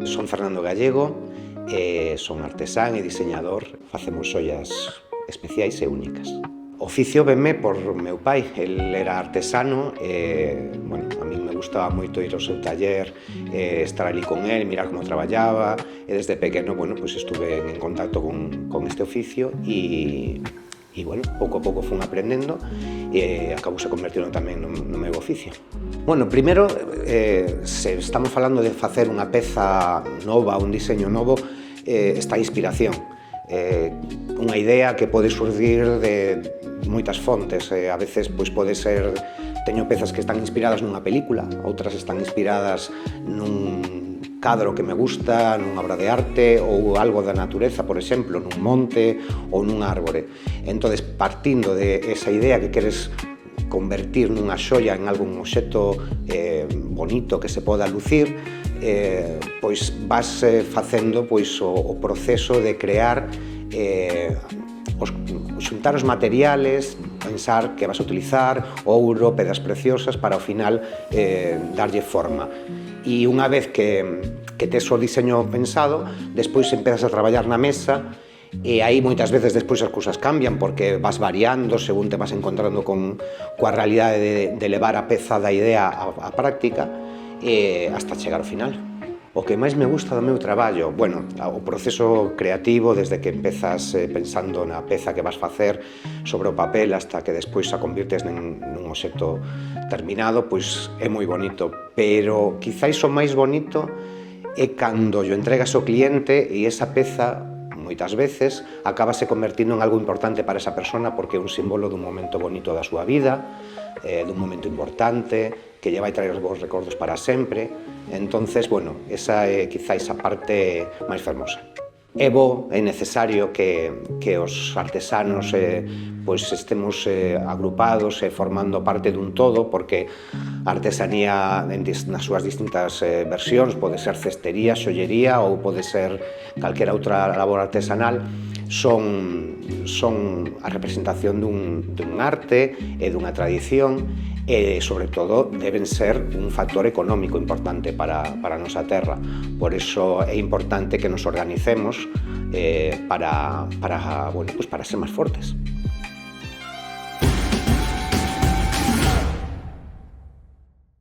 Son Fernando Gallego, son artesán e diseñador, facemos ollas especiais e únicas. O oficio venme por meu pai, el era artesano, bueno, a mí me gustaba moito ir ao seu taller, estar ali con el, mirar como traballaba, e desde pequeno, bueno, pues estuve en contacto con este oficio e bueno, pouco a pouco fun aprendendo e acabou se convertindo tamén no meu oficio. Bueno, primeiro, se estamos falando de facer unha peza nova, un diseño novo, está a inspiración. Unha idea que pode surgir de moitas fontes, a veces pois pode ser, teño pezas que están inspiradas nunha película, outras están inspiradas nun cadro que me gusta, nunha obra de arte ou algo da natureza, por exemplo, nun monte ou nun árbore. Entonces, partindo de esa idea que queres convertir nunha xoia, en algún obxecto bonito que se poda lucir, pois vas facendo pois o proceso de crear, xuntar os materiales, pensar que vas a utilizar ouro, pedras preciosas, para ao final darlle forma. E unha vez que tes o diseño pensado, despois empezas a traballar na mesa e aí moitas veces despois as cousas cambian porque vas variando según te vas encontrando coa realidade de levar a peza da idea á práctica hasta chegar ao final. O que máis me gusta do meu traballo, bueno, o proceso creativo desde que empezas pensando na peza que vas facer sobre o papel hasta que despois a convirtes nun obxecto terminado, pois é moi bonito, pero quizáis o máis bonito é cando yo entregas ao cliente e esa peza moitas veces acabase convertindo en algo importante para esa persona porque é un símbolo dun momento bonito da súa vida, dun momento importante, que lle vai traer os bons recordos para sempre. Entonces, bueno, esa é quizáis a parte máis fermosa. É bo, é necesario que os artesanos pois estemos agrupados e formando parte dun todo, porque a artesanía nas súas distintas versións, pode ser cestería, xollería ou pode ser calquera outra labor artesanal, son a representación dun arte e dunha tradición e, sobre todo, deben ser un factor económico importante para a nosa terra. Por iso é importante que nos organicemos para ser máis fortes.